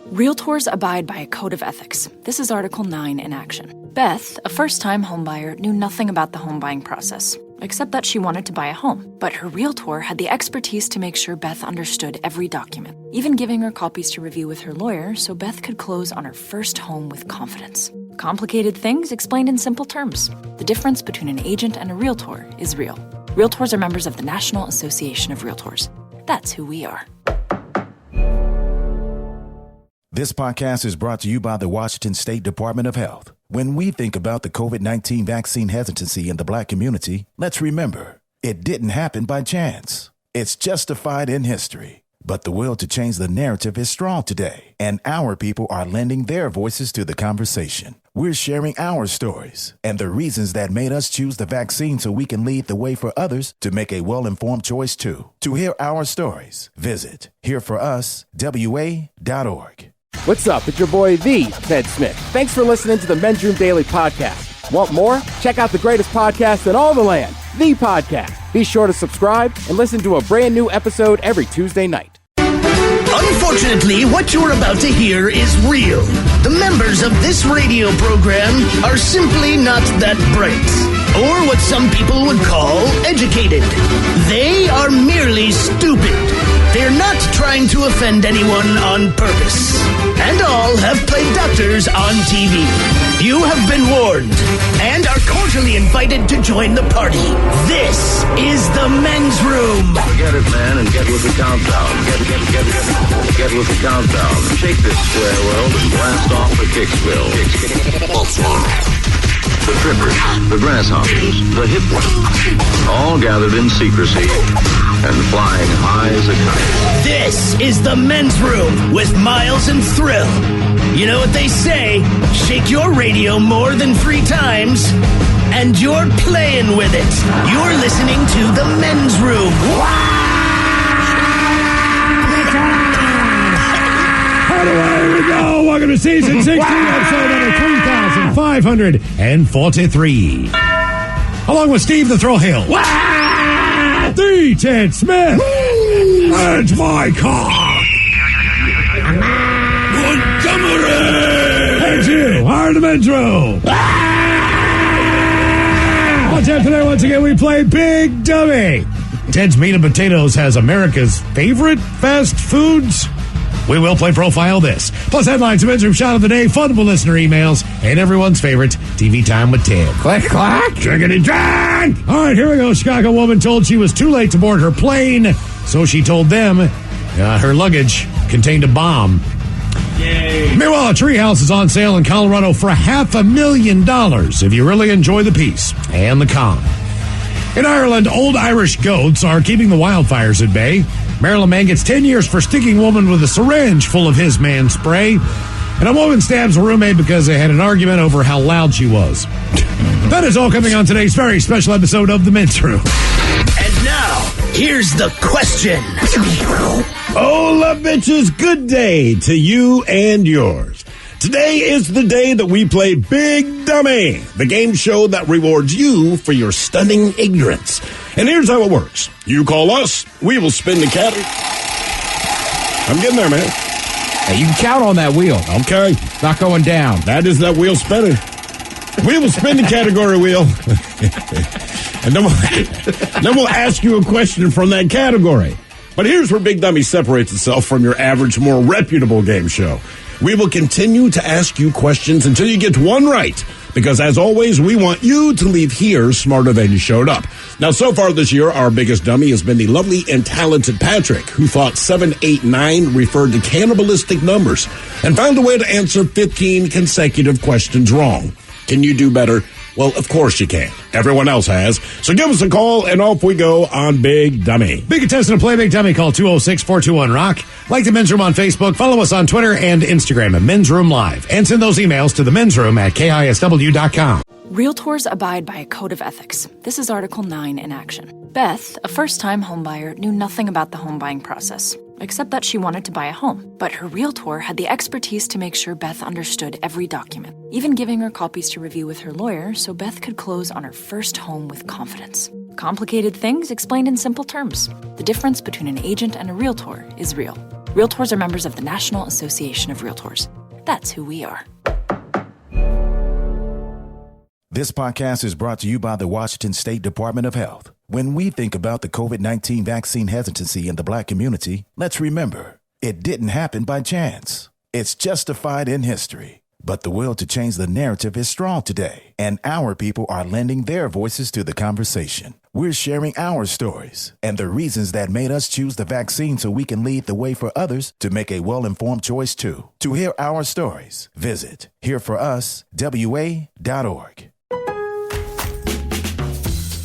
Realtors abide by a code of ethics. This is Article 9 in action. Beth, a first-time homebuyer, knew nothing about the home buying process, except that she wanted to buy a home. But her realtor had the expertise to make sure Beth understood every document, even giving her copies to review with her lawyer so Beth could close on her first home with confidence. Complicated things explained in simple terms. The difference between an agent and a realtor is real. Realtors are members of the National Association of Realtors. That's who we are. This podcast is brought to you by the Washington State Department of Health. When we think about the COVID-19 vaccine hesitancy in the Black community, let's remember, it didn't happen by chance. It's justified in history. But the will to change the narrative is strong today, and our people are lending their voices to the conversation. We're sharing our stories and the reasons that made us choose the vaccine so we can lead the way for others to make a well-informed choice too. To hear our stories, visit hereforuswa.org. What's up? It's your boy, the Ted Smith. Thanks for listening to the Men's Room Daily Podcast. Want more? Check out the greatest podcast in all the land, The Podcast. Be sure to subscribe and listen to a brand new episode every Tuesday night. Unfortunately, what you're about to hear is real. The members of this radio program are simply not that bright, or what some people would call educated. They are merely stupid. They're not trying to offend anyone on purpose. And all have played doctors on TV. You have been warned and are cordially invited to join the party. This is the Men's Room. Forget it, man, and get with the countdown. Get with the countdown. Shake this square world and blast off for Kicksville. The trippers, the grasshoppers, the hip ones, all gathered in secrecy and flying high as a kite. This is the Men's Room with Miles and Thrill. You know what they say, shake your radio more than 3 times, and you're playing with it. You're listening to the Men's Room. Away we go. Welcome to season 16, episode number 3543. Along with Steve the Thrill Hill. The Ted Smith. And my car. Montgomery. And you are the Men's Room. On Ted today, once again, we play Big Dummy. Ted's Meat and Potatoes has America's favorite fast foods. We will play Profile This. Plus headlines, a Men's Room shot of the day, fun listener emails, and everyone's favorite TV Time with Ted. Click, clack, jiggity, jag! All right, here we go. Chicago woman told she was too late to board her plane, so she told them her luggage contained a bomb. Yay. Meanwhile, a treehouse is on sale in Colorado for $500,000 if you really enjoy the peace and the calm. In Ireland, old Irish goats are keeping the wildfires at bay. Maryland man gets 10 years for sticking woman with a syringe full of his man spray. And a woman stabs a roommate because they had an argument over how loud she was. That is all coming on today's very special episode of The Men's Room. And now, here's the question. Hola, bitches. Good day to you and yours. Today is the day that we play Big Dummy, the game show that rewards you for your stunning ignorance. And here's how it works. You call us, we will spin the cat. I'm getting there, man. Hey, you can count on that wheel. Okay. It's not going down. That is that wheel spinning. We will spin the category wheel. And then we'll ask you a question from that category. But here's where Big Dummy separates itself from your average, more reputable game show. We will continue to ask you questions until you get one right. Because, as always, we want you to leave here smarter than you showed up. Now, so far this year, our biggest dummy has been the lovely and talented Patrick, who thought 789 referred to cannibalistic numbers and found a way to answer 15 consecutive questions wrong. Can you do better? Well, of course you can. Everyone else has. So give us a call, and off we go on Big Dummy. Big contestant to play Big Dummy. Call 206-421-ROCK. Like the Men's Room on Facebook. Follow us on Twitter and Instagram at Men's Room Live. And send those emails to the Men's Room at KISW.com. Realtors abide by a code of ethics. This is Article 9 in action. Beth, a first-time homebuyer, knew nothing about the home buying process, except that she wanted to buy a home. But her realtor had the expertise to make sure Beth understood every document, even giving her copies to review with her lawyer so Beth could close on her first home with confidence. Complicated things explained in simple terms. The difference between an agent and a realtor is real. Realtors are members of the National Association of Realtors. That's who we are. This podcast is brought to you by the Washington State Department of Health. When we think about the COVID-19 vaccine hesitancy in the Black community, let's remember, it didn't happen by chance. It's justified in history. But the will to change the narrative is strong today, and our people are lending their voices to the conversation. We're sharing our stories and the reasons that made us choose the vaccine so we can lead the way for others to make a well-informed choice too. To hear our stories, visit hereforuswa.org.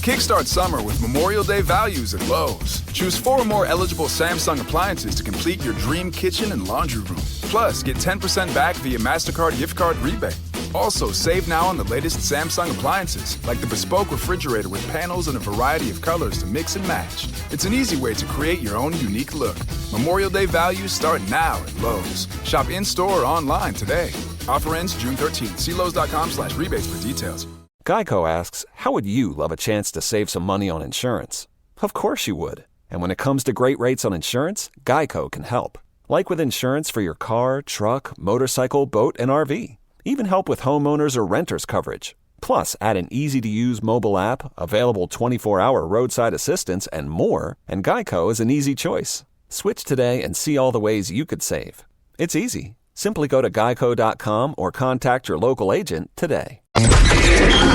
Kickstart summer with Memorial Day values at Lowe's. Choose 4 or more eligible Samsung appliances to complete your dream kitchen and laundry room. Plus, get 10% back via MasterCard gift card rebate. Also, save now on the latest Samsung appliances, like the bespoke refrigerator with panels in a variety of colors to mix and match. It's an easy way to create your own unique look. Memorial Day values start now at Lowe's. Shop in-store or online today. Offer ends June 13th. See Lowe's.com/rebates for details. Geico asks, how would you love a chance to save some money on insurance? Of course you would. And when it comes to great rates on insurance, Geico can help. Like with insurance for your car, truck, motorcycle, boat, and RV. Even help with homeowners or renters coverage. Plus, add an easy-to-use mobile app, available 24-hour roadside assistance, and more, and Geico is an easy choice. Switch today and see all the ways you could save. It's easy. Simply go to geico.com or contact your local agent today.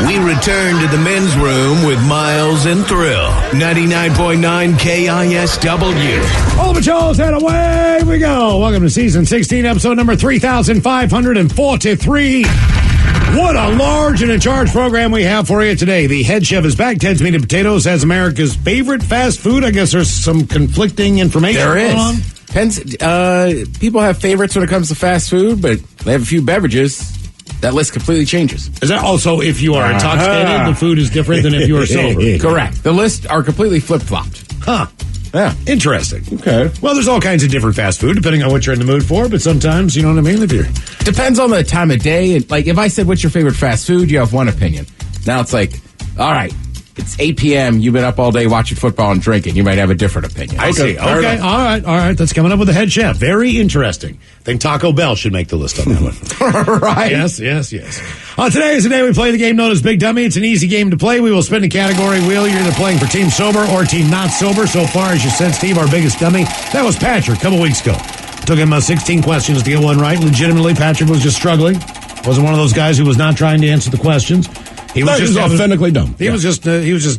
We return to the men's room with Miles and Thrill. 99.9 KISW. All the patrols, and away we go. Welcome to season 16, episode number 3,543. What a large and in charge program we have for you today. The head chef is back. Ted's Meat and Potatoes has America's favorite fast food. I guess there's some conflicting information going on. Depends. People have favorites when it comes to fast food, but they have a few beverages. That list completely changes. Is that also if you are intoxicated, the food is different than if you are sober? Correct. The lists are completely flip-flopped. Huh. Yeah. Interesting. Okay. Well, there's all kinds of different fast food, depending on what you're in the mood for, but sometimes, you know what I mean? If you're... Depends on the time of day. Like, if I said, what's your favorite fast food, you have one opinion. Now it's like, all right, it's 8 p.m., you've been up all day watching football and drinking. You might have a different opinion. I see. Okay. All right. That's coming up with the head chef. Very interesting. I think Taco Bell should make the list on that one. Right. Yes. Today is the day we play the game known as Big Dummy. It's an easy game to play. We will spin the category wheel. You're either playing for Team Sober or Team Not Sober. So far, as you said, Steve, our biggest dummy, that was Patrick a couple weeks ago. Took him 16 questions to get one right. Legitimately, Patrick was just struggling. Wasn't one of those guys who was not trying to answer the questions. He was just authentically dumb. He was just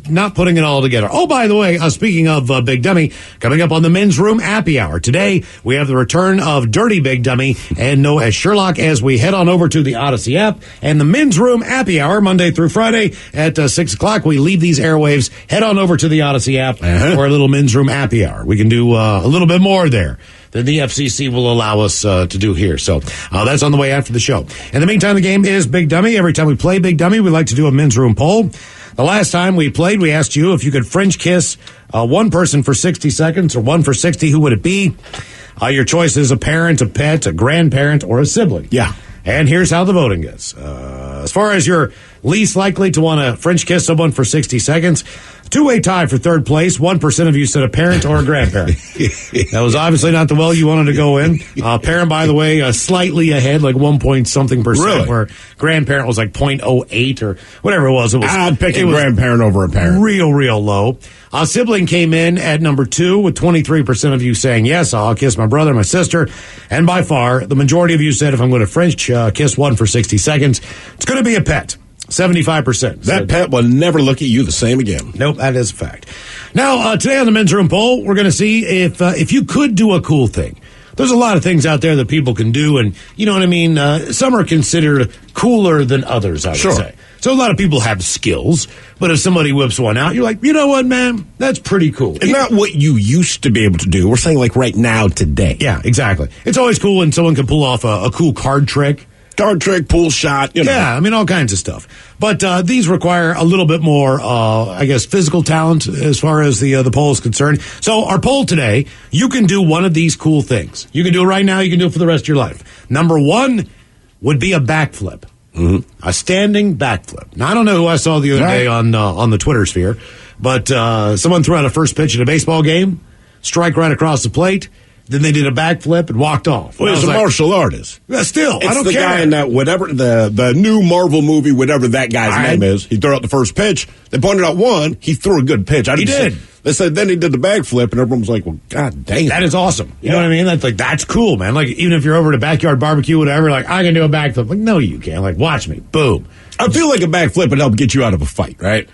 not putting it all together. Oh, by the way, speaking of Big Dummy, coming up on the Men's Room Happy Hour today, we have the return of Dirty Big Dummy and Noah Sherlock as we head on over to the Odyssey app and the Men's Room Happy Hour Monday through Friday at 6 o'clock. We leave these airwaves, head on over to the Odyssey app for a little Men's Room Happy Hour. We can do a little bit more there than the FCC will allow us to do here. So that's on the way after the show. In the meantime, the game is Big Dummy. Every time we play Big Dummy, we like to do a men's room poll. The last time we played, we asked you if you could French kiss one person for 60 seconds or one for 60, who would it be? Your choice is a parent, a pet, a grandparent, or a sibling. Yeah. And here's how the voting is. As far as you're least likely to want to French kiss someone for 60 seconds, two-way tie for third place. 1% of you said a parent or a grandparent. That was obviously not the well you wanted to go in. Parent, by the way, slightly ahead, like 1-point-something%. Really? Where grandparent was like 0.08 or whatever it was. I'd pick a grandparent over a parent. Real low. Sibling came in at number 2 with 23% of you saying, yes, I'll kiss my brother, my sister. And by far, the majority of you said if I'm going to French kiss one for 60 seconds, it's going to be a pet. 75%. That pet will never look at you the same again. Nope, that is a fact. Now, today on the Men's Room Poll, we're going to see if you could do a cool thing. There's a lot of things out there that people can do, and you know what I mean? Some are considered cooler than others, I would say. So a lot of people have skills, but if somebody whips one out, you're like, you know what, man? That's pretty cool. It's not what you used to be able to do. We're saying like right now, today. Yeah, exactly. It's always cool when someone can pull off a cool card trick. Card trick, pool shot, you know. Yeah, I mean, all kinds of stuff. But these require a little bit more, I guess, physical talent as far as the poll is concerned. So our poll today, you can do one of these cool things. You can do it right now. You can do it for the rest of your life. Number 1 would be a backflip. Mm-hmm. A standing backflip. Now, I don't know who I saw the other day on the Twitter sphere, but someone threw out a first pitch in a baseball game, strike right across the plate, Then they did a backflip and walked off. Well, he's a martial artist. Still, it's I don't the care. guy in that whatever the new Marvel movie, whatever that guy's name is. He threw out the first pitch. They pointed out one. He threw a good pitch. He did. They said then he did the backflip, and everyone was like, "Well, god damn, that is awesome." You know what I mean? That's cool, man. Like even if you're over at a backyard barbecue, whatever, like I can do a backflip. Like no, you can't. Like watch me, boom. I feel like a backflip would help get you out of a fight, right?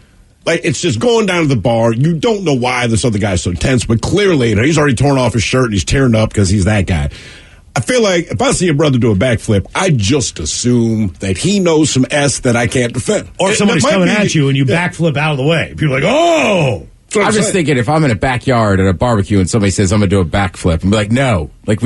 Like, it's just going down to the bar. You don't know why this other guy's so tense, but clearly, he's already torn off his shirt and he's tearing up because he's that guy. I feel like if I see a brother do a backflip, I just assume that he knows some S that I can't defend. Or somebody's coming at you and you backflip out of the way. People are like, oh! I'm just thinking if I'm in a backyard at a barbecue and somebody says I'm going to do a backflip, I'm like, no. Like,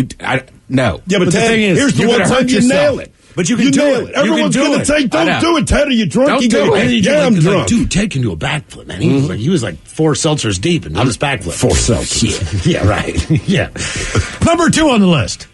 no. Yeah, but the thing is, here's the one time you nail it. But you can do it. Everyone's going to say, don't do it, Ted. Are you drunk? Don't do it. Yeah, I'm drunk. Dude, Ted can do a backflip, man. He was like 4 seltzers deep and did his backflip. 4 seltzers. Yeah, right. Yeah. Number 2 on the list.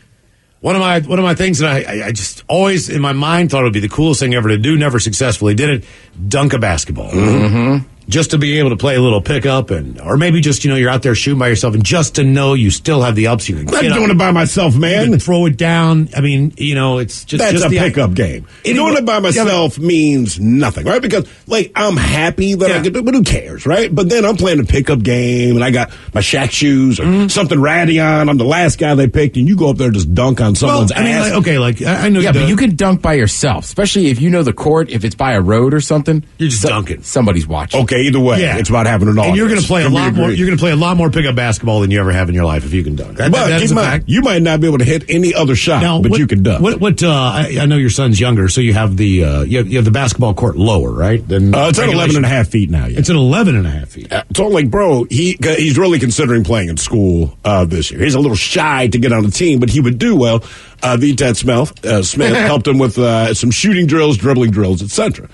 One of my things that I just always in my mind thought it would be the coolest thing ever to do, never successfully did it, dunk a basketball. Mm-hmm. Just to be able to play a little pickup or maybe just, you're out there shooting by yourself and just to know you still have the ups. You can I'm not doing it by myself, man. You can throw it down. I mean, it's just... That's just a pickup game. Doing it by myself means nothing, right? Because, I'm happy that I can do it, but who cares, right? But then I'm playing a pickup game and I got my Shaq shoes or something ratty on. I'm the last guy they picked and you go up there and just dunk on someone's ass. I know. Yeah, but you can dunk by yourself, especially if you know the court, if it's by a road or something. You're just dunking. Somebody's watching. Okay, either way, it's about having an audience. And you're going to play a lot more. You're going to play a lot more pickup basketball than you ever have in your life if you can dunk. But keep in mind, you might not be able to hit any other shot, but you can dunk. I know your son's younger, so you have the you have the basketball court lower, right? It's at 11.5 feet now. Yeah. It's at 11.5 feet. So like, bro, he's really considering playing in school this year. He's a little shy to get on the team, but he would do well. Ted Smith helped him with some shooting drills, dribbling drills, etc.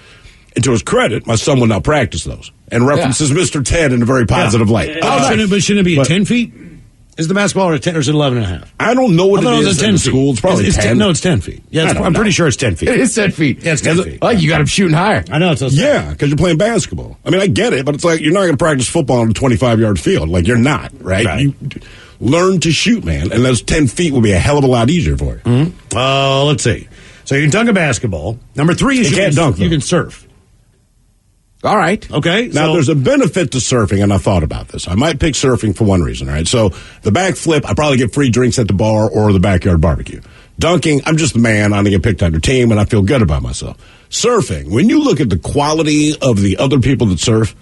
And to his credit, my son will now practice those and references Mr. Ted in a very positive light. Shouldn't it be at 10 feet? Is the basketball at 10 or is it 11.5? I don't know what it is in school. It's probably 10. No, it's 10 feet. Yeah, I'm pretty sure it's 10 feet. It is 10 feet. Yeah, it's 10 feet. Like you got him shooting higher. I know. Because you're playing basketball. I mean, I get it, but it's like you're not going to practice football on a 25-yard field. Like, you're not, right? You learn to shoot, man, and those 10 feet will be a hell of a lot easier for you. Mm-hmm. Let's see. So you can dunk a basketball. Number 3 is you can surf. All right. Okay. Now, there's a benefit to surfing, and I thought about this. I might pick surfing for one reason, all right? So the backflip, I probably get free drinks at the bar or the backyard barbecue. Dunking, I'm just the man. I'm going to get picked on your team, and I feel good about myself. Surfing, when you look at the quality of the other people that surf,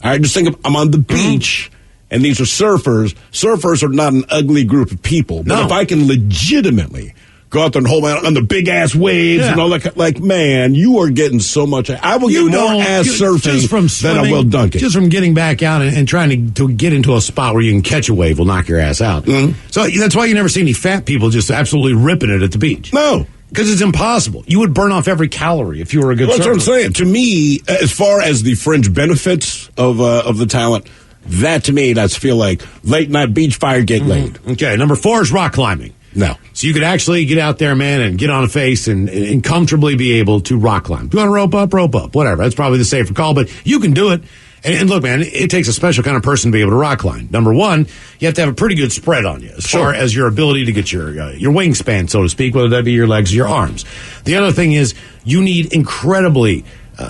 I just think I'm on the beach, and these are surfers. Surfers are not an ugly group of people. But if I can legitimately go out there and hold my on the big ass waves and all that. Like, man, you are getting so much. I will get more ass surfing than I will dunking. Just from getting back out and trying to get into a spot where you can catch a wave will knock your ass out. So that's why you never see any fat people just absolutely ripping it at the beach. No. Because it's impossible. You would burn off every calorie if you were a good surfer. That's what I'm saying. To me, as far as the fringe benefits of the talent, that to me, that's feel like late night beach fire, get laid. Okay, number 4 is rock climbing. No. So you could actually get out there, man, and get on a face and comfortably be able to rock climb. If you want to rope up, whatever. That's probably the safer call, but you can do it. And look, man, it takes a special kind of person to be able to rock climb. Number 1, you have to have a pretty good spread on you as far as your ability to get your wingspan, so to speak, whether that be your legs or your arms. The other thing is you need incredibly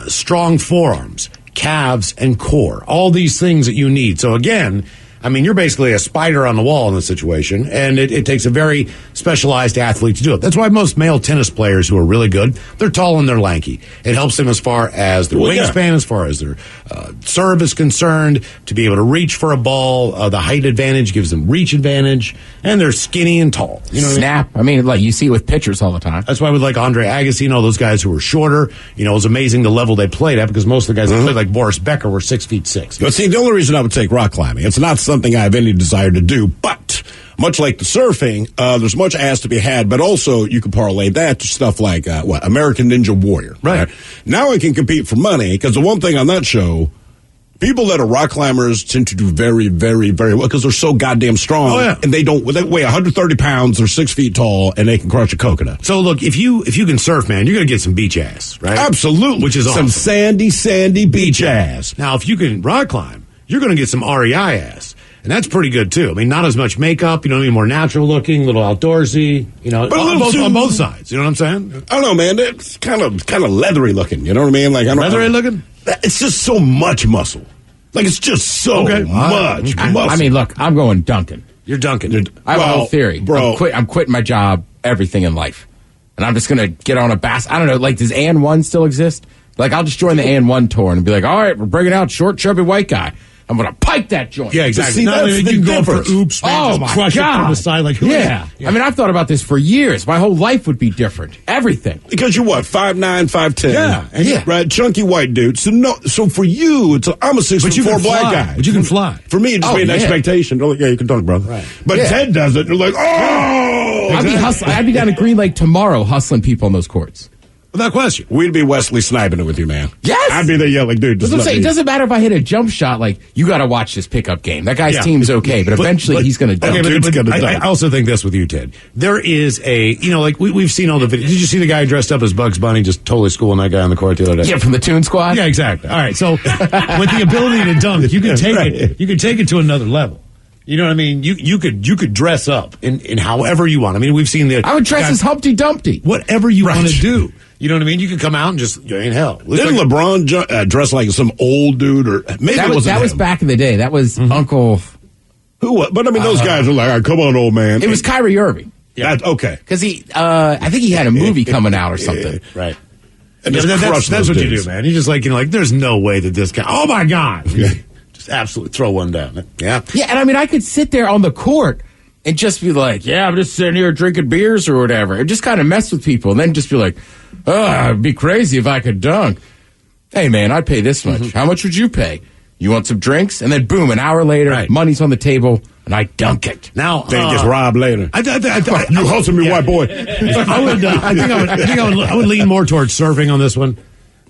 strong forearms, calves, and core. All these things that you need. So again, I mean, you're basically a spider on the wall in this situation, and it takes a very specialized athlete to do it. That's why most male tennis players who are really good, they're tall and they're lanky. It helps them as far as their wingspan, as far as their serve is concerned, to be able to reach for a ball. The height advantage gives them reach advantage, and they're skinny and tall. You know, snap. I mean, like you see it with pitchers all the time. That's why with like Andre Agassi and all those guys who were shorter, it was amazing the level they played at, because most of the guys that played like Boris Becker were 6'6". But see, the only reason I would take rock climbing, it's not something I have any desire to do, but much like the surfing, there's much ass to be had, but also you can parlay that to stuff like American Ninja Warrior. Right. Now I can compete for money, because the one thing on that show, people that are rock climbers tend to do very, very, very well because they're so goddamn strong. And they weigh 130 pounds, they're 6 feet tall, and they can crush a coconut. So look, if you can surf, man, you're going to get some beach ass, right? Absolutely. Which is awesome. Some sandy beach ass. Now, if you can rock climb, you're going to get some REI ass. And that's pretty good, too. I mean, not as much makeup, more natural looking, a little outdoorsy, but on both sides. You know what I'm saying? I don't know, man. It's kind of leathery looking. You know what I mean? Like, leathery looking? It's just so much muscle. Like, it's just so much muscle. I mean, look, I'm going Duncan. You're Duncan. I have a whole theory. Bro. I'm quitting my job, everything in life. And I'm just going to get on a I don't know, like, does AN1 still exist? Like, I'll just join the AN1 tour and be like, all right, we're bringing out short, chubby white guy. I'm going to pike that joint. Yeah, exactly. See, that's you the can go difference. for oops, man. Just crush it from the side. Like, yeah. I mean, I've thought about this for years. My whole life would be different. Everything. Because you're what, 5'9", 5'10". Yeah. Right, chunky white dude. So for you, I'm a 6'4" black guy. But you can fly. For me, it just be an expectation. They're like, yeah, you can dunk, brother. Right. But Ted does it. They're like, oh! I'd be down at Green Lake tomorrow hustling people on those courts. Without question. We'd be Wesley sniping it with you, man. Yes! I'd be there yelling, dude. That's what I'm saying. It doesn't matter if I hit a jump shot. Like, you got to watch this pickup game. That guy's team's okay, but eventually he's going to dunk. Okay, but I also think this with you, Ted. There is we've seen all the videos. Did you see the guy dressed up as Bugs Bunny just totally schooling that guy on the court the other day? Yeah, from the Toon Squad? Yeah, exactly. All right, so with the ability to dunk, you can take it. You can take it to another level. You know what I mean? You could dress up in however you want. I mean, we've seen I would dress as Humpty Dumpty. Whatever you want to do. You know what I mean? You could come out and just, you ain't hell. Didn't LeBron dress like some old dude? Or maybe that was back in the day. That was Uncle... Who was? But I mean, those guys are like, all right, come on, old man. It was Kyrie Irving. Yeah. Okay. Because I think he had a movie coming out or something. Right. And that's what you do, man. You just there's no way that this guy... Oh, my God. Just absolutely throw one down. Yeah. Yeah, and I mean, I could sit there on the court and just be like, yeah, I'm just sitting here drinking beers or whatever. And just kind of mess with people and then just be like, oh, it'd be crazy if I could dunk. Hey, man, I'd pay this much. How much would you pay? You want some drinks? And then, boom, an hour later, money's on the table, and I dunk it. Now, then it gets robbed later. You hustle me, white boy. I would lean more towards surfing on this one.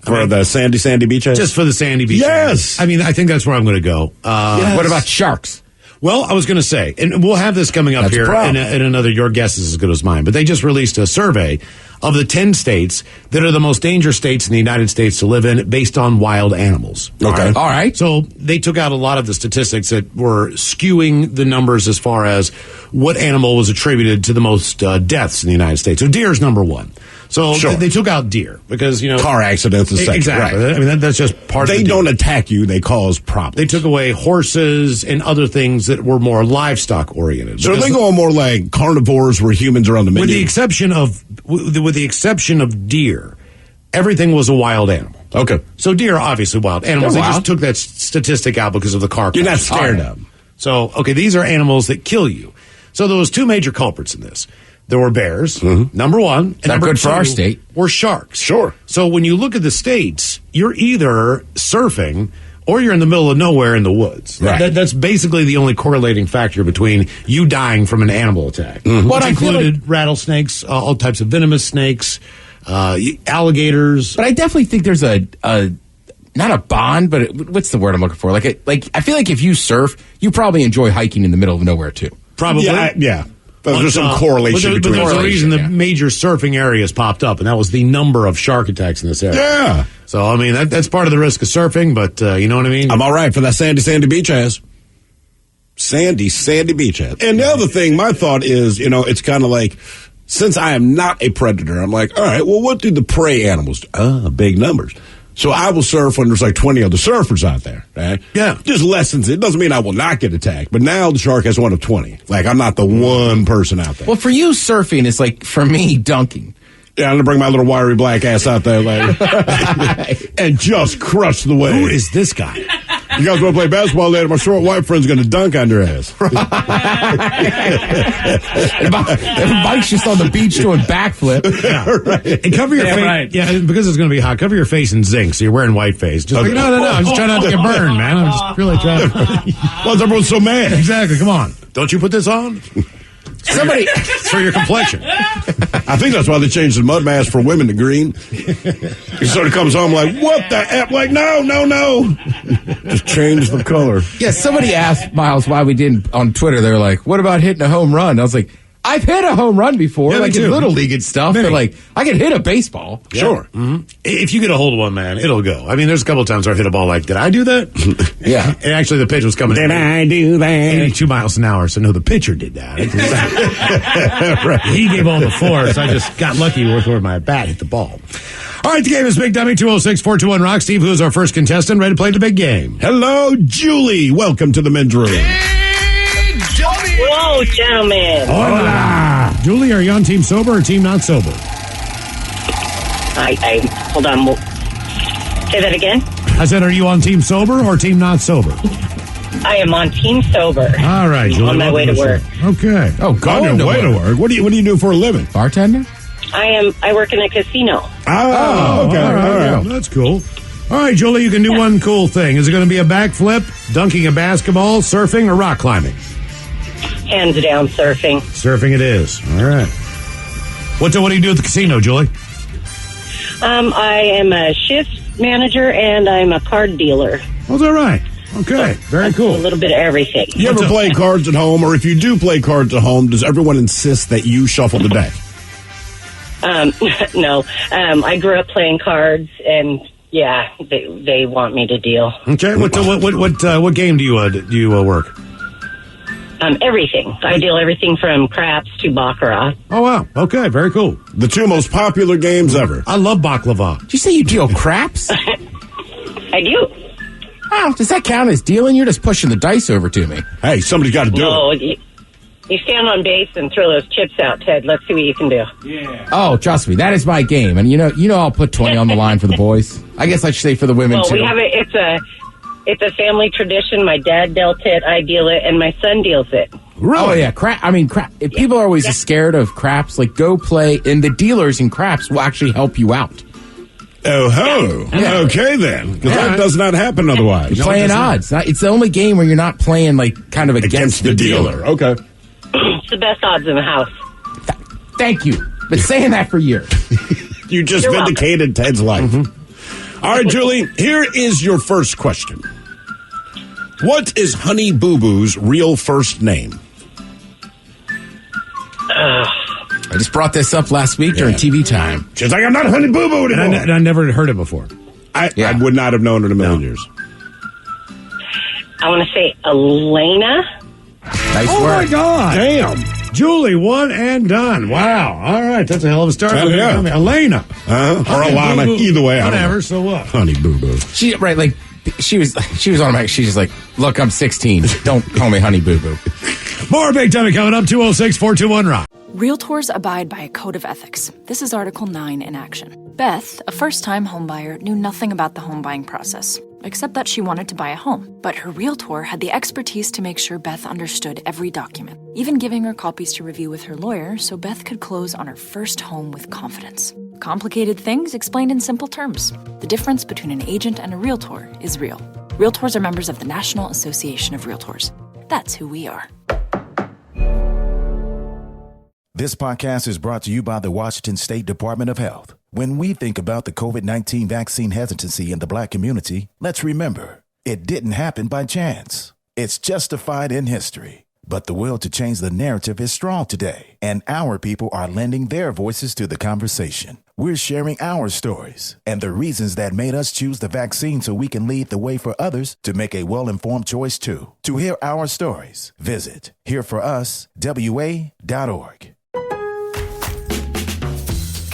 For the sandy beaches? Just for the sandy beaches. Yes. I mean, I think that's where I'm going to go. What about sharks? Well, I was going to say, and we'll have this coming up here in another Your Guess is as Good as Mine, but they just released a survey of the 10 states that are the most dangerous states in the United States to live in based on wild animals. Okay. All right. So they took out a lot of the statistics that were skewing the numbers as far as what animal was attributed to the most deaths in the United States. So deer is number one. So they took out deer because, car accidents and such. Exactly. Right. I mean, that's just part of it. They don't attack you. They cause problems. They took away horses and other things that were more livestock oriented. So they go more like carnivores where humans are on the menu. With the exception of deer, everything was a wild animal. Okay. So deer are obviously wild animals. They just took that statistic out because of the car crash. You're not scared of them. So, these are animals that kill you. So there was two major culprits in this. There were bears, number one. And number good for our state. Were sharks. Sure. So when you look at the states, you're either surfing or you're in the middle of nowhere in the woods. Right. That's basically the only correlating factor between you dying from an animal attack. What included rattlesnakes, all types of venomous snakes, alligators. But I definitely think there's a not a bond, but what's the word I'm looking for? Like I feel like if you surf, you probably enjoy hiking in the middle of nowhere too. Probably. Yeah. There's some correlation between there's a reason the major surfing areas popped up, and that was the number of shark attacks in this area. Yeah. So, I mean, that's part of the risk of surfing, but you know what I mean? I'm all right for that sandy beach ass. Sandy beach ass. And the other thing, my thought is, it's kind of like, since I am not a predator, I'm like, all right, well, what do the prey animals do? Big numbers. So I will surf when there's like 20 other surfers out there, right? Yeah. Just lessens it. Doesn't mean I will not get attacked, but now the shark has one of 20. Like, I'm not the one person out there. Well, for you, surfing is like, for me, dunking. Yeah, I'm going to bring my little wiry black ass out there, like, and just crush the wave. Who is this guy? You guys want to play basketball later? My short white friend's going to dunk on your ass. Mike's just on the beach doing backflip. Yeah. Right. And cover your face. Right. Yeah, because it's going to be hot. Cover your face in zinc, so you're wearing white face. Just like, no. I'm just trying not to get burned, man. I'm just really trying to. Well, everyone's so mad. Exactly. Come on. Don't you put this on? Somebody it's for your complexion. I think that's why they changed the mud mask for women to green. He sort of comes home like, what the F? Like, no. Just change the color. Yeah, somebody asked Miles why we didn't on Twitter. They were like, what about hitting a home run? I was like, I've hit a home run before, Yeah, me like too. in Little League and stuff, Many. but like, I can hit a baseball. Sure. If you get a hold of one, man, it'll go. I mean, there's a couple of times where I hit a ball like, did I do that? Yeah. And actually, the pitch was coming Did in I do that? 82 miles an hour, so no, the pitcher did that. Right. He gave all the force. I just got lucky with where my bat hit the ball. All right, the game is Big Dummy, 206-421-ROCK. Steve, who is our first contestant, ready to play the big game? Hello, Julie. Welcome to the men's room. Whoa, gentlemen. Hola. Julie, are you on team sober or team not sober? Hold on. Say that again. I said, are you on team sober or team not sober? I am on team sober. All right, Julie. On my way to work. Okay. Oh, On going your way to work. What do you do for a living? Bartender? I work in a casino. Oh, okay. All right. All right. That's cool. All right, Julie, you can do one cool thing. Is it going to be a backflip, dunking a basketball, surfing, or rock climbing? Hands down surfing. Surfing it is. All right. What do you do at the casino, Julie? I am a shift manager and I'm a card dealer. Oh, is that right? Okay. Very A cool. little bit of everything. You ever play cards at home, or if you do play cards at home, does everyone insist that you shuffle the deck? No. I grew up playing cards and yeah, they want me to deal. Okay. What game do you work? Everything. I deal everything from craps to baccarat. Oh, wow. Okay. Very cool. The two most popular games ever. I love baklava. Did you say you deal craps? I do. Oh, does that count as dealing? You're just pushing the dice over to me. Hey, somebody's got to do No, it. you stand on base and throw those chips out, Ted. Let's see what you can do. Oh, trust me, that is my game. And you know I'll put 20 on the line for the boys. I guess I should say for the women, Well, too. we have it's a family tradition. My dad dealt it, I deal it, and my son deals it. Really? Oh, yeah. Crap. If people are always scared of craps, like go play, and the dealers in craps will actually help you out. Oh, ho. Yeah. Okay, then. Because that does not happen otherwise. You're playing odds. It's the only game where you're not playing, like, kind of against the dealer. Okay. It's the best odds in the house. Thank you. Been saying that for years. You just You're vindicated Ted's life. All right, Julie, here is your first question. What is Honey Boo Boo's real first name? I just brought this up last week during TV time. She's like, I'm not Honey Boo Boo anymore. And I never heard it before. I would not have known in a million years. I want to say Elena. Nice Oh, work. my God. Damn. Julie, one and done. Wow. All right. That's a hell of a start. Hell yeah. Elena. Or Alana. Boo-boo. Either way. I don't Whatever. know. So what? Honey Boo Boo. She was on my. She's just like, look, I'm 16. Don't call me Honey Boo Boo. More Big Dummy coming up. 206-421-ROCK. Realtors abide by a code of ethics. This is Article 9 in action. Beth, a first-time homebuyer, knew nothing about the home buying process, except that she wanted to buy a home. But her realtor had the expertise to make sure Beth understood every document, even giving her copies to review with her lawyer so Beth could close on her first home with confidence. Complicated things explained in simple terms. The difference between an agent and a realtor is real. Realtors are members of the National Association of Realtors. That's who we are. This podcast is brought to you by the Washington State Department of Health. When we think about the COVID-19 vaccine hesitancy in the Black community, let's remember, it didn't happen by chance. It's justified in history. But the will to change the narrative is strong today, and our people are lending their voices to the conversation. We're sharing our stories and the reasons that made us choose the vaccine so we can lead the way for others to make a well-informed choice too. To hear our stories, visit hereforuswa.org.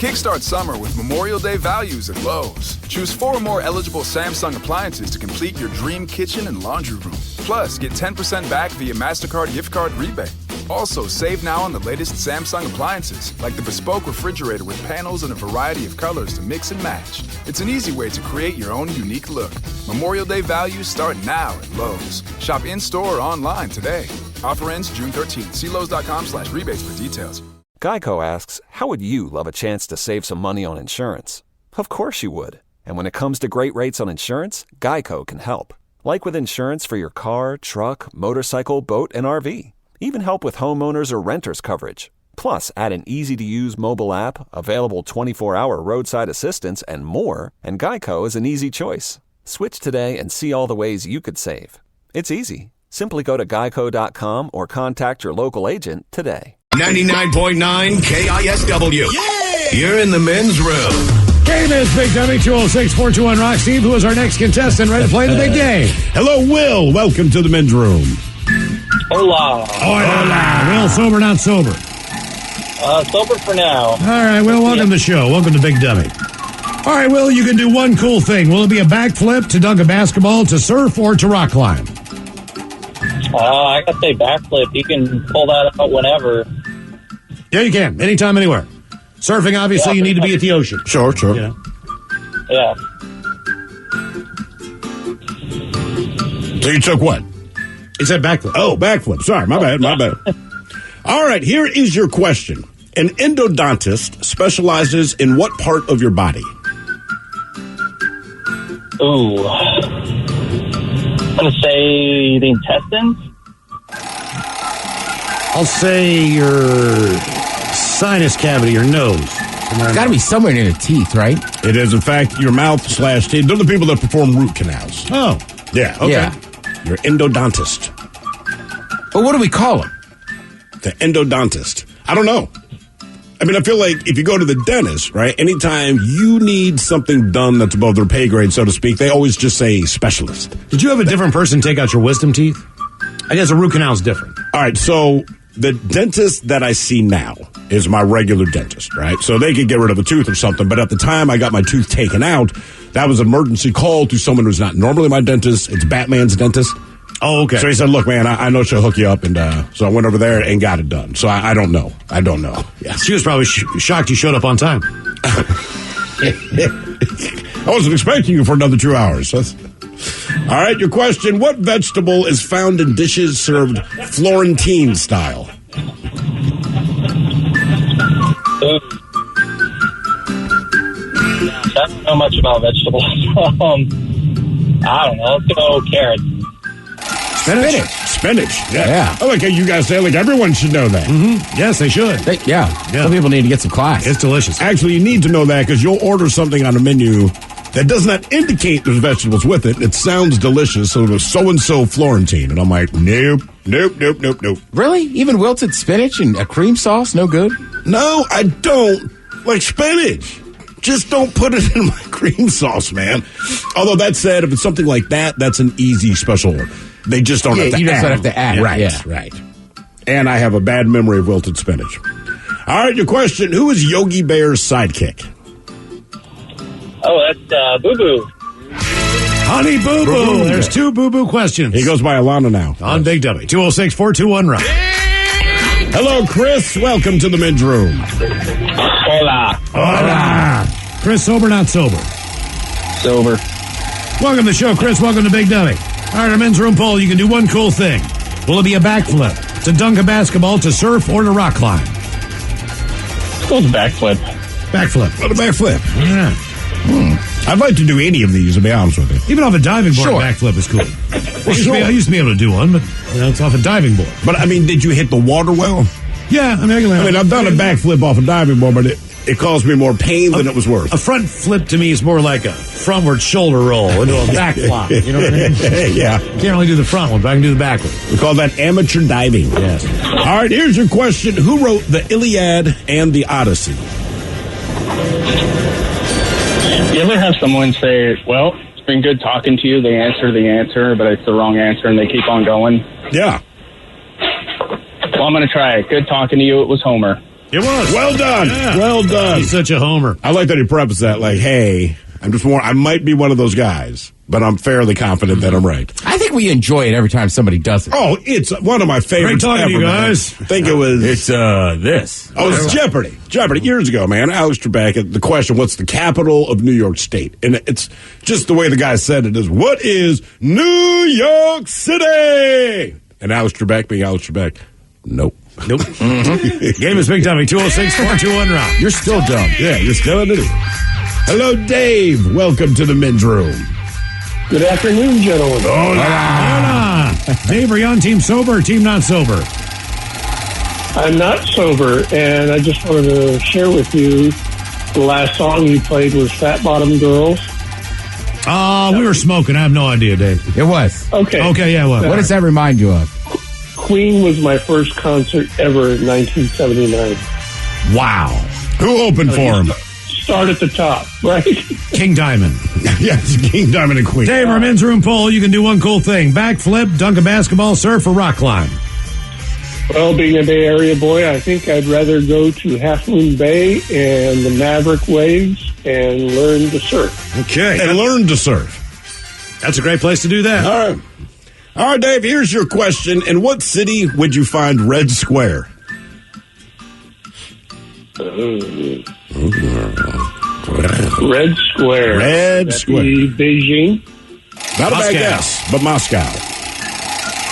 Kickstart summer with Memorial Day values at Lowe's. Choose 4 or more eligible Samsung appliances to complete your dream kitchen and laundry room. Plus, get 10% back via MasterCard gift card rebate. Also, save now on the latest Samsung appliances, like the bespoke refrigerator with panels in a variety of colors to mix and match. It's an easy way to create your own unique look. Memorial Day values start now at Lowe's. Shop in-store or online today. Offer ends June 13th. See Lowe's.com/rebates for details. Geico asks, how would you love a chance to save some money on insurance? Of course you would. And when it comes to great rates on insurance, Geico can help. Like with insurance for your car, truck, motorcycle, boat, and RV. Even help with homeowners or renters coverage. Plus, add an easy-to-use mobile app, available 24-hour roadside assistance, and more, and Geico is an easy choice. Switch today and see all the ways you could save. It's easy. Simply go to geico.com or contact your local agent today. 99.9 KISW. Yeah! You're in the men's room. Game is Big Dummy, 206-421-ROCK. Steve, who is our next contestant, ready to play the big game? Hello, Will. Welcome to the men's room. Hola. Hola. Will, sober, not sober? Sober for now. All right, Will, welcome to the show. Welcome to Big Dummy. All right, Will, you can do one cool thing. Will it be a backflip, to dunk a basketball, to surf, or to rock climb? I gotta say backflip. You can pull that out whenever. Yeah, you can. Anytime, anywhere. Surfing, obviously, you need to be at the ocean. Sure. You know? Yeah. So you took what? He said backflip. Oh, backflip. Sorry, my bad. All right, here is your question. An endodontist specializes in what part of your body? Ooh. I'm gonna say the intestines. I'll say your sinus cavity, your nose. It's got to be somewhere near the teeth, right? It is, in fact, your mouth/teeth. They're the people that perform root canals. Oh. Yeah, okay. Yeah. Your endodontist. But what do we call him? The endodontist. I don't know. I mean, I feel like if you go to the dentist, right, anytime you need something done that's above their pay grade, so to speak, they always just say specialist. Did you have a different person take out your wisdom teeth? I guess a root canal is different. All right, so the dentist that I see now is my regular dentist, right? So they could get rid of a tooth or something, but at the time I got my tooth taken out, that was an emergency call to someone who's not normally my dentist. It's Batman's dentist. Oh, okay. So he said, look, man, I know she'll hook you up. And so I went over there and got it done. So I don't know. Yeah. She was probably shocked you showed up on time. I wasn't expecting you for another 2 hours. All right, your question. What vegetable is found in dishes served Florentine style? I don't know much about vegetables. I don't know. Let's go carrots. Spinach. Yeah. I like how you guys say, like, everyone should know that. Mm-hmm. Yes, they should. Yeah. Some people need to get some class. It's delicious. Actually, you need to know that because you'll order something on a menu that does not indicate there's vegetables with it. It sounds delicious, so it was so-and-so Florentine. And I'm like, nope. Really? Even wilted spinach and a cream sauce? No good? No, I don't like spinach. Just don't put it in my cream sauce, man. Although that said, if it's something like that, that's an easy special order. They just don't have to add. You just don't have to add. Right. And I have a bad memory of wilted spinach. All right, your question. Who is Yogi Bear's sidekick? Oh, that's Boo Boo. Honey Boo Boo. There's two Boo Boo questions. He goes by Alana now. On Big W. 206-421-ROCK. Hello, Chris. Welcome to the men's room. Hola. Chris, sober, not sober? Sober. Welcome to the show, Chris. Welcome to Big Dummy. All right, our men's room poll. You can do one cool thing. Will it be a backflip, to dunk a basketball, to surf, or to rock climb? Go with backflip. Backflip. What a backflip. Yeah. I'd like to do any of these, to be honest with you. Even off a diving board, backflip is cool. I used to be able to do one, but it's off a diving board. But, I mean, did you hit the water well? Yeah. I've done a backflip off a diving board, but it caused me more pain than it was worth. A front flip to me is more like a frontward shoulder roll into a back flop. You know what I mean? Yeah. Can't really do the front one, but I can do the back one. We call that amateur diving. Yes. All right, here's your question. Who wrote the Iliad and the Odyssey? You ever have someone say, well, it's been good talking to you, they answer the answer, but it's the wrong answer, and they keep on going? Yeah. Well, I'm going to try it. Good talking to you, it was Homer. It was. Well done. Yeah. Well done. He's such a homer. I like that he prefaced that like, hey, I might be one of those guys, but I'm fairly confident that I'm right. I think we enjoy it every time somebody does it. Oh, it's one of my favorites Great talking ever, to you guys. Man. I think it was... It's this. Oh, it's Jeopardy. Jeopardy, years ago, man. Alex Trebek, the question, what's the capital of New York State? And it's just the way the guy said it is, what is New York City? And Alex Trebek being Alex Trebek, nope. Game is Big Dummy, 206-421-ROCK. You're still dumb. Yeah, you're still in it. Hello, Dave. Welcome to the men's room. Good afternoon, gentlemen. Hola. Dave, are you on team sober or team not sober? I'm not sober, and I just wanted to share with you the last song you played was Fat Bottom Girls. We were smoking. I have no idea, Dave. It was. Okay. Okay, yeah, what? What does that remind you of? Queen was my first concert ever in 1979. Wow. Who opened for him? Start at the top, right? King Diamond. Yes, King Diamond and Queen. Dave, our men's room poll, you can do one cool thing. Backflip, dunk a basketball, surf, or rock climb. Well, being a Bay Area boy, I think I'd rather go to Half Moon Bay and the Maverick Waves and learn to surf. Okay. And learn to surf. That's a great place to do that. All right. All right, Dave, here's your question. In what city would you find Red Square? Red Square. Red Square. Beijing. Not a Moscow. bad guess, but Moscow.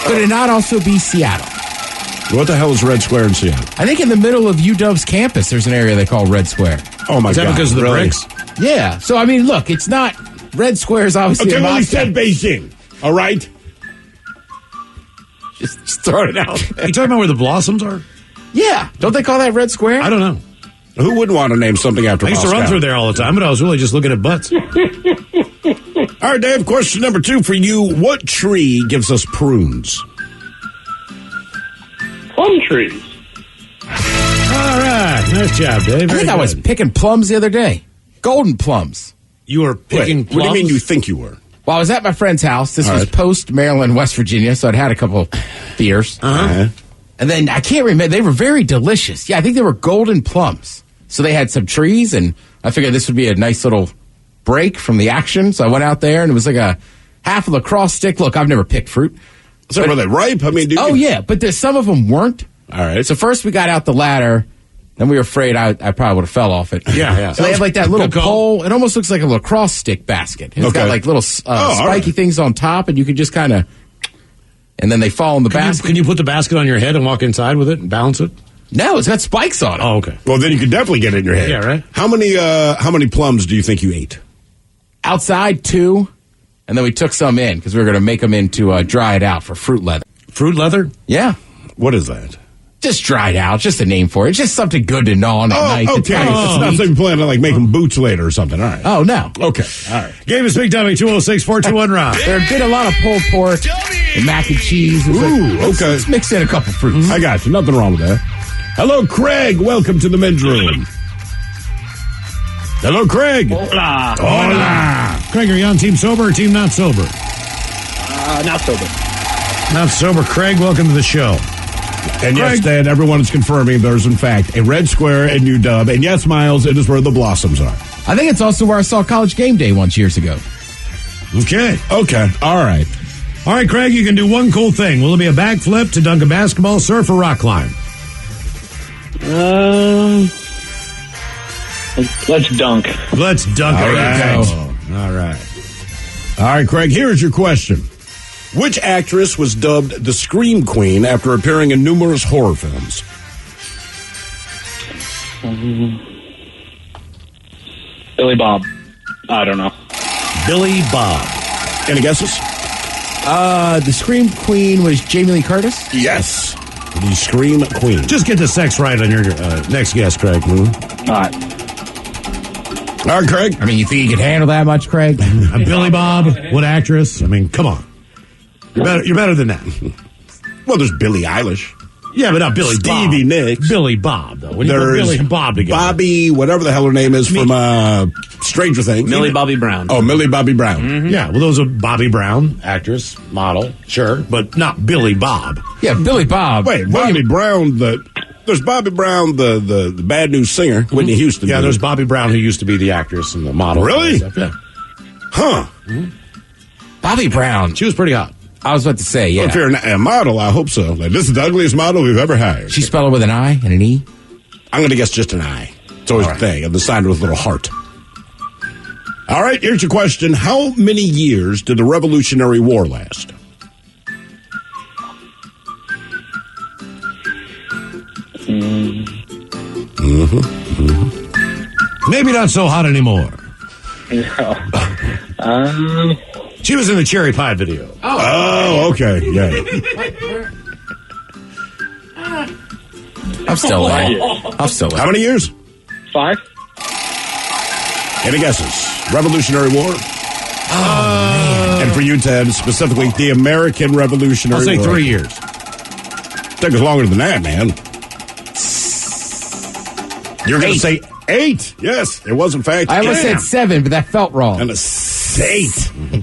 Could it not also be Seattle? What the hell is Red Square in Seattle? I think in the middle of UW's campus, there's an area they call Red Square. Oh, my Is that God. because of the really? bricks? Yeah. So, I mean, look, it's not... Red Square is obviously Okay, in well, he Moscow. said Beijing. All right? Just throw it out. You talking about where the Blossoms are? Yeah. Don't they call that Red Square? I don't know. Who wouldn't want to name something after I used to Moscow? run through there all the time, but I was really just looking at butts. All right, Dave, question number 2 for you. What tree gives us prunes? Plum trees. All right. Nice job, Dave. I think I was picking plums the other day. Golden plums. You were picking Wait, plums? what do you mean you think you were? Well, I was at my friend's house. This All was right. post Maryland, West Virginia, so I'd had a couple beers. Uh-huh. And then I can't remember. They were very delicious. Yeah, I think they were golden plums. So they had some trees, and I figured this would be a nice little break from the action. So I went out there, and it was like a half a lacrosse stick. Look, I've never picked fruit. So were they ripe? I mean, Yeah, but some of them weren't. All right. So first we got out the ladder, then we were afraid I probably would have fell off it. Yeah. So they have like that little Good call. pole. It almost looks like a lacrosse stick basket. It's Okay. got like little all spiky right. things on top, and you can just kind of, and then they fall in the basket. Can you put the basket on your head and walk inside with it and balance it? No, it's got spikes on it. Oh, okay. Well, then you could definitely get it in your head. Yeah, right. How many plums do you think you ate? Outside 2, and then we took some in because we were going to make them into dry it out for fruit leather. Fruit leather? Yeah. What is that? Just dried out, just a name for it. It's just something good to gnaw on at night. Okay. It's kind of It's not sweet. like you plan on like making boots later or something. All right. Oh, no. Okay. All right. Game is Big Dummy, 206-421-ROB. There have been a lot of pulled pork and mac and cheese. Okay. Let's mix in a couple fruits. I got you. Nothing wrong with that. Hello, Craig. Welcome to the men's room. Hello, Craig. Hola. Hola. Craig, are you on team sober or team not sober? Not sober. Not sober. Craig, welcome to the show. And yes, Craig. Dad, everyone is confirming there's, in fact, a Red Square in UW. And yes, Miles, it is where the Blossoms are. I think it's also where I saw College Game Day once years ago. Okay. Okay. All right. All right, Craig, you can do one cool thing. Will it be a backflip, to dunk a basketball, surf, or rock climb? Let's dunk. Let's dunk All it. right. All right. All right, Craig, here's your question. Which actress was dubbed the Scream Queen after appearing in numerous horror films? Billy Bob. I don't know. Billy Bob. Any guesses? The Scream Queen was Jamie Lee Curtis? Yes. The Scream Queen. Just get the sex right on your next guess, Craig. All right. All right, Craig. I mean, you think you could handle that much, Craig? Billy Bob, what actress? I mean, come on. You're better than that. Well, there's Billie Eilish. Yeah, but not Billy Stevie Bob. Nicks. Billy Bob, though. When you put There's Billy and Bob together. Bobby, whatever the hell her name is from Stranger Things. Millie Bobby Brown. Oh, Millie Bobby Brown. Yeah, well, those are Bobby Brown, actress, model, sure, but not Billy Bob. Yeah, Billy Bob. Wait, Bobby Brown, there's Bobby Brown, the bad news singer, Whitney Houston. Yeah, there's Bobby Brown, who used to be the actress and the model. Really? And stuff, yeah. Huh. Bobby Brown. She was pretty hot. I was about to say, yeah. Well, if you're a model, I hope so. Like, this is the ugliest model we've ever hired. She spelled it with an I and an E? I'm going to guess just an I. It's always a thing. And the sign with a little heart. All right, here's your question. How many years did the Revolutionary War last? Maybe not so hot anymore. No. She was in the Cherry Pie video. Oh, okay. Yeah. I'm still in. I'm still in. How many years? 5? Any guesses? Revolutionary War? Oh, man. And for you, Ted, specifically the American Revolutionary I'll say War. 3 years. Took us longer than that, man. You're going to say 8. Yes, it was in fact. I almost said 7, but that felt wrong. And 8.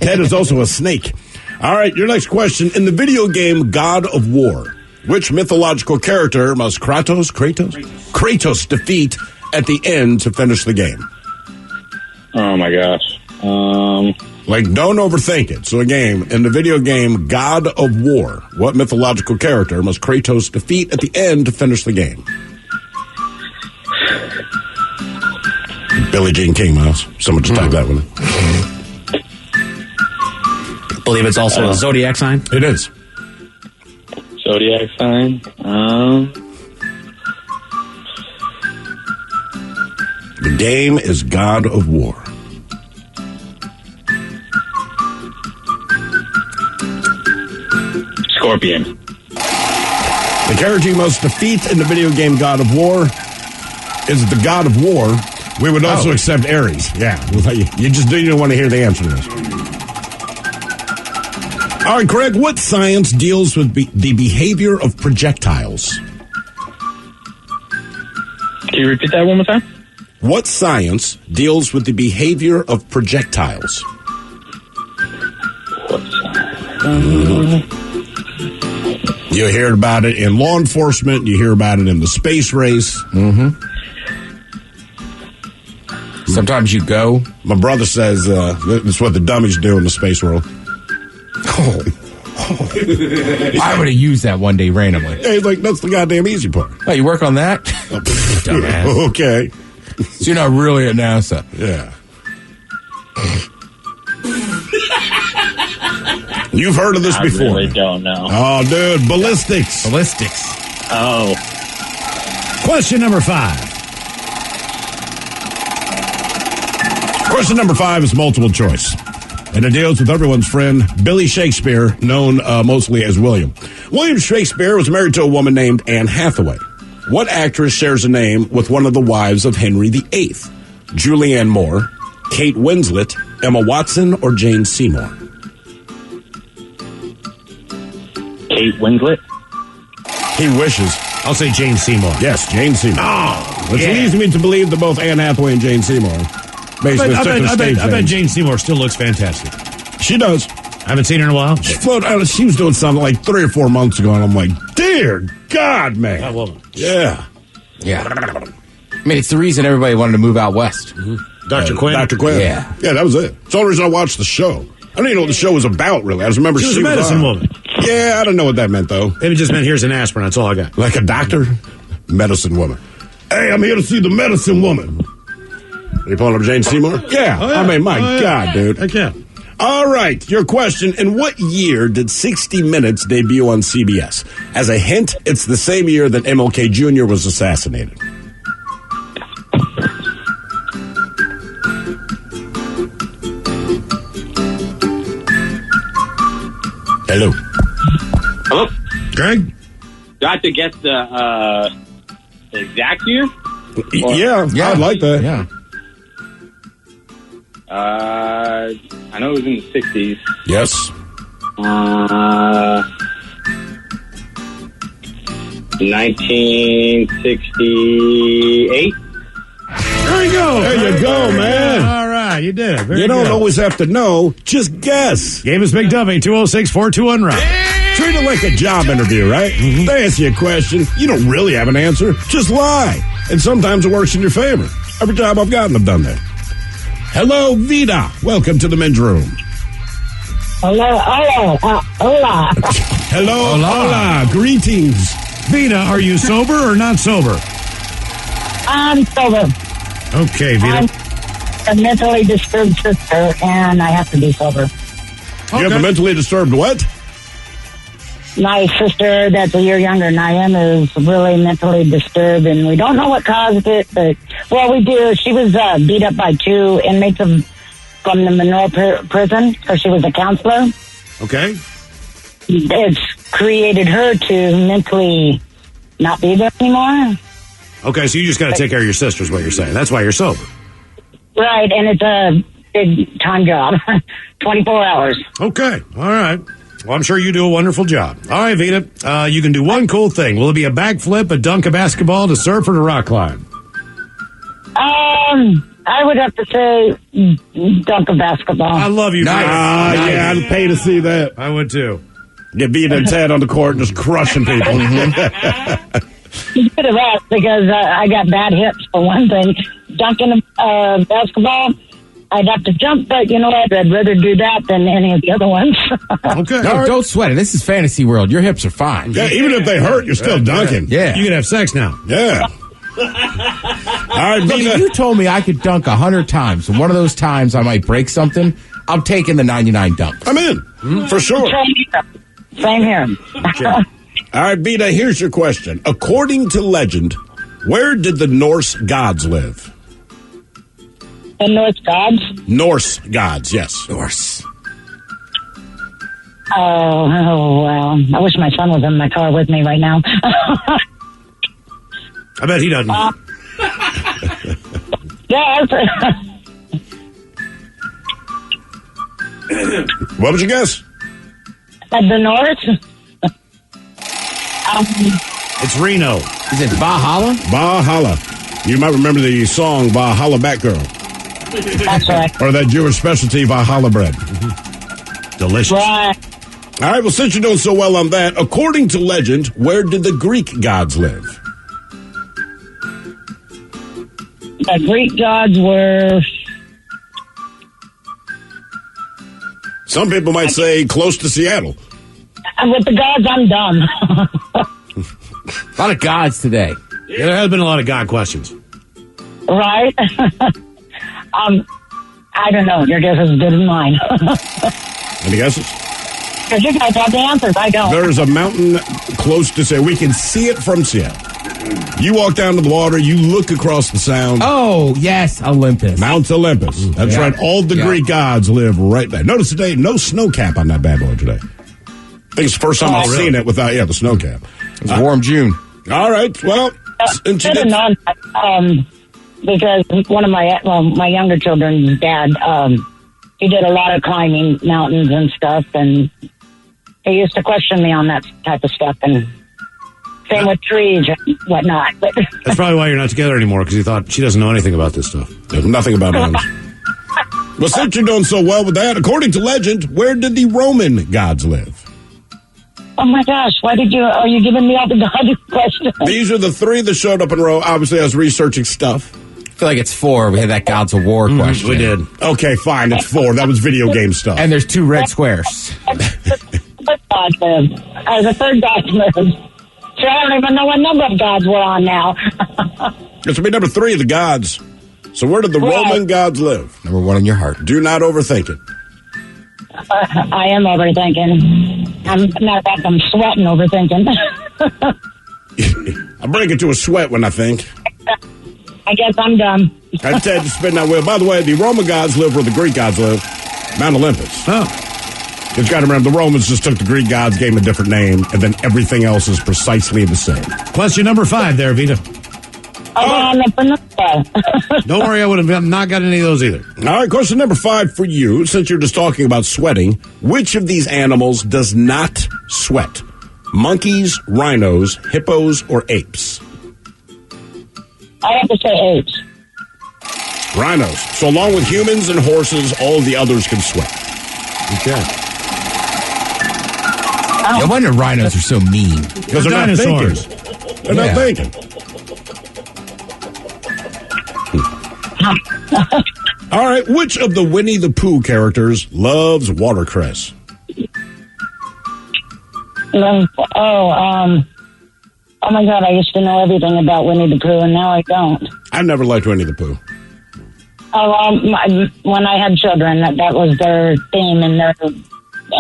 Ted is also a snake. All right, your next question. In the video game God of War, which mythological character must Kratos defeat at the end to finish the game? Oh, my gosh. Don't overthink it. So, in the video game God of War, what mythological character must Kratos defeat at the end to finish the game? Billie Jean King, Miles. Someone just type that one. I believe it's also a zodiac sign. It is. Zodiac sign. The game is God of War. Scorpion. The character you must defeat in the video game God of War is the God of War. We would also accept Ares. Yeah. You just didn't want to hear the answer to this. All right, Craig, what science deals with the behavior of projectiles? Can you repeat that one more time? What science deals with the behavior of projectiles? You hear about it in law enforcement. You hear about it in the space race. Mm-hmm. Sometimes you go. My brother says that's what the dummies do in the space world. I would have used that one day randomly. Yeah, he's like, that's the goddamn easy part. Oh, you work on that? Dumbass. Okay. So you're not really at NASA. Yeah. You've heard of this before. I really don't know. Oh, dude, ballistics. Oh. Question number 5. Question number 5 is multiple choice. And it deals with everyone's friend, Billy Shakespeare, known mostly as William. William Shakespeare was married to a woman named Anne Hathaway. What actress shares a name with one of the wives of Henry VIII? Julianne Moore, Kate Winslet, Emma Watson, or Jane Seymour? Kate Winslet? He wishes. I'll say Jane Seymour. Yes, Jane Seymour. Oh, which leads me to believe that both Anne Hathaway and Jane Seymour basically took the stage. I bet Jane Seymour still looks fantastic. She does. I haven't seen her in a while. She was doing something like 3 or 4 months ago, and I'm like, dear God, man. That woman. Yeah. I mean, it's the reason everybody wanted to move out west. Mm-hmm. Dr. Quinn? Dr. Quinn. Yeah. Yeah, that was it. It's the only reason I watched the show. I don't even know what the show was about, really. I just remember she was a medicine woman. Yeah, I don't know what that meant, though. Maybe it just meant here's an aspirin. That's all I got. Like a doctor? Medicine woman. Hey, I'm here to see the medicine woman. Are you pulling up Jane Seymour? Yeah. Oh, yeah. I mean, my God, dude. Heck yeah. All right, your question. In what year did 60 Minutes debut on CBS? As a hint, it's the same year that MLK Jr. was assassinated. Hello. Hello? Greg? Do I have to guess the exact year? Yeah, I'd like that. Yeah. I know it was in the 60s. Yes. 1968. There you go. There you go, man. All right, you did it. Very You don't good. always have to know. Just guess. Game is Big Dummy, 206-421-ROCK. Treat it like a job interview, right? Mm-hmm. They ask you a question. You don't really have an answer. Just lie. And sometimes it works in your favor. Every job I've gotten, I've done that. Hello, Vida. Welcome to the men's room. Hello, hola. Hello, hola. Greetings. Vida, are you sober or not sober? I'm sober. Okay, Vida. I'm a mentally disturbed sister, and I have to be sober. You have a mentally disturbed what? My sister, that's a year younger than I am, is really mentally disturbed, and we don't know what caused it, but, well, we do. She was beat up by 2 inmates from the Monroe prison, because she was a counselor. Okay. It's created her to mentally not be there anymore. Okay, so you just got to take care of your sister is what you're saying. That's why you're sober. Right, and it's a big time job, 24 hours. Okay, all right. Well, I'm sure you do a wonderful job. All right, Vita, you can do one cool thing. Will it be a backflip, a dunk, a basketball, to surf, or to rock climb? I would have to say dunk a basketball. I love you, Nice. Vita. Nice. Yeah, I'd pay to see that. I would, too. Get Vita and Ted on the court and just crushing people. You could have asked because I got bad hips, for one thing. Dunking a basketball, I'd have to jump, but you know what? I'd rather do that than any of the other ones. Okay. No, don't sweat it. This is fantasy world. Your hips are fine. Yeah, even if they hurt, you're still dunking. Yeah. You can have sex now. Yeah. All right, Look, Vita. if you told me I could dunk 100 times, and one of those times I might break something, I'm taking the 99 dunk. I'm in, for sure. Same here. All right, Vita, here's your question. According to legend, where did the Norse gods live? The Norse gods? Norse gods, yes. Norse. Oh, well. I wish my son was in my car with me right now. I bet he doesn't. Yes. What would you guess? The North? It's Reno. Is it Valhalla? Valhalla. You might remember the song Valhalla Batgirl. That's right. Or that Jewish specialty Valhalla bread. Delicious. Right. All right, well, since you're doing so well on that, according to legend, where did the Greek gods live? The Greek gods were... Some people might say close to Seattle. With the gods, I'm dumb. A lot of gods today. Yeah, there has been a lot of God questions. Right? I don't know. Your guess is as good as mine. Any guesses? Because you guys have the answers. I don't. There's a mountain close to Seattle. We can see it from Seattle. You walk down to the water, you look across the sound. Oh, yes, Olympus. Mount Olympus. That's Yeah. right. All the Yeah. Greek gods live right there. Notice today, no snow cap on that bad boy today. I think it's the first time I've seen it without, the snow cap. It's a warm June. All right. Well, since you Should have did- known that, because one of my younger children's dad, he did a lot of climbing mountains and stuff, and he used to question me on that type of stuff, and same with trees and whatnot. But That's probably why you're not together anymore, because you thought she doesn't know anything about this stuff. There's nothing about mountains. Well, since you're doing so well with that, according to legend, where did the Roman gods live? oh my gosh, are you giving me all the God questions? These are the three that showed up in a row. Obviously, I was researching stuff. I feel like it's 4. We had that Gods of War question. We did. Okay, fine. It's 4. That was video game stuff. And there's 2 red squares. What God lives? The third God lives. So I don't even know what number of gods we're on now. This will be number 3 of the gods. So where did the Right. Roman gods live? Number 1 in your heart. Do not overthink it. I am overthinking. Matter of fact, I'm sweating overthinking. I break it to a sweat when I think. I guess I'm dumb. I Ted to spin that wheel. By the way, the Roman gods live where the Greek gods live. Mount Olympus. Oh. You've got to remember, the Romans just took the Greek gods, gave them a different name, and then everything else is precisely the same. Question number 5 there, Vita. On the peninsula. Don't worry, I would have not got any of those either. All right, question number 5 for you. Since you're just talking about sweating, which of these animals does not sweat? Monkeys, rhinos, hippos, or apes? I have to say apes. Rhinos. So along with humans and horses, all of the others can sweat. Okay. No wonder rhinos are so mean. Because they're not dinosaurs. thinking. They're not thinking. All right, which of the Winnie the Pooh characters loves watercress? Oh my God, I used to know everything about Winnie the Pooh, and now I don't. I've never liked Winnie the Pooh. When I had children, that was their theme in their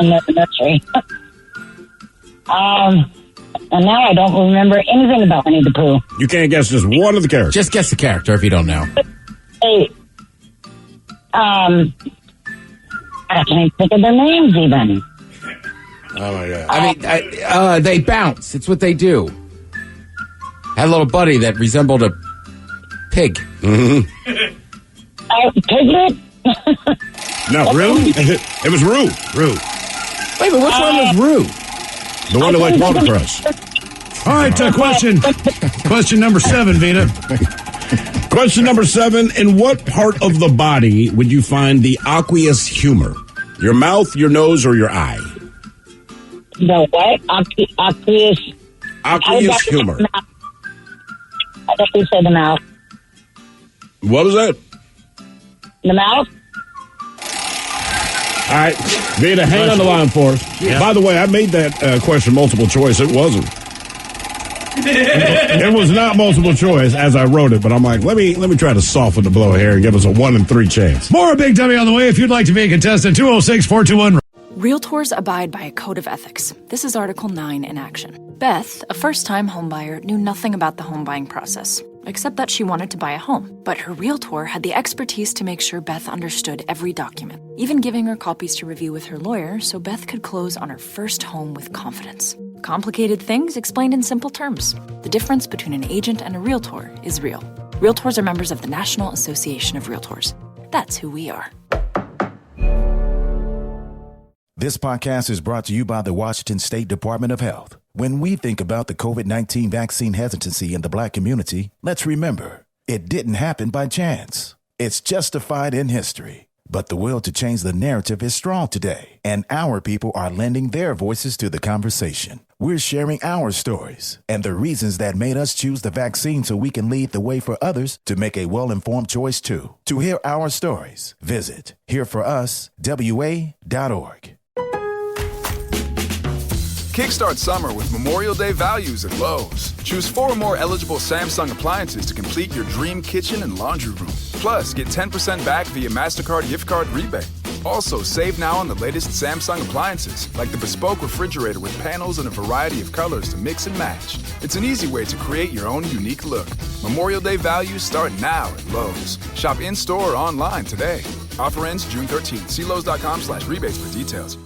nursery. And now I don't remember anything about Winnie the Pooh. You can't guess just one of the characters. Just guess the character if you don't know. Hey, I can't even think of their names even. Oh my God. I mean, they bounce. It's what they do. Had a little buddy that resembled a pig. Mm-hmm. Piglet? No, Rue? It was Rue. Rue. Wait, but which one was Rue? The one that liked watercress. All right, question number 7, Vita. Question number 7. In what part of the body would you find the aqueous humor? Your mouth, your nose, or your eye? The what? Aqueous. Aqueous humor. I think you said the mouth. What was that? The mouth? All right. Vita, hang on the line for us. Yeah. By the way, I made that question multiple choice. It wasn't. It was not multiple choice as I wrote it, but I'm like, let me try to soften the blow here and give us a 1 in 3 chance. More Big Dummy on the way. If you'd like to be a contestant, 206-421. Realtors abide by a code of ethics. This is Article 9 in action. Beth, a first-time homebuyer, knew nothing about the home buying process, except that she wanted to buy a home. But her realtor had the expertise to make sure Beth understood every document, even giving her copies to review with her lawyer so Beth could close on her first home with confidence. Complicated things explained in simple terms. The difference between an agent and a realtor is real. Realtors are members of the National Association of Realtors. That's who we are. This podcast is brought to you by the Washington State Department of Health. When we think about the COVID-19 vaccine hesitancy in the Black community, let's remember, it didn't happen by chance. It's justified in history. But the will to change the narrative is strong today, and our people are lending their voices to the conversation. We're sharing our stories and the reasons that made us choose the vaccine so we can lead the way for others to make a well-informed choice too. To hear our stories, visit hereforuswa.org. Kickstart summer with Memorial Day values at Lowe's. Choose 4 more eligible Samsung appliances to complete your dream kitchen and laundry room. Plus, get 10% back via MasterCard gift card rebate. Also, save now on the latest Samsung appliances, like the bespoke refrigerator with panels in a variety of colors to mix and match. It's an easy way to create your own unique look. Memorial Day values start now at Lowe's. Shop in-store or online today. Offer ends June 13th. See Lowe's.com/rebates for details.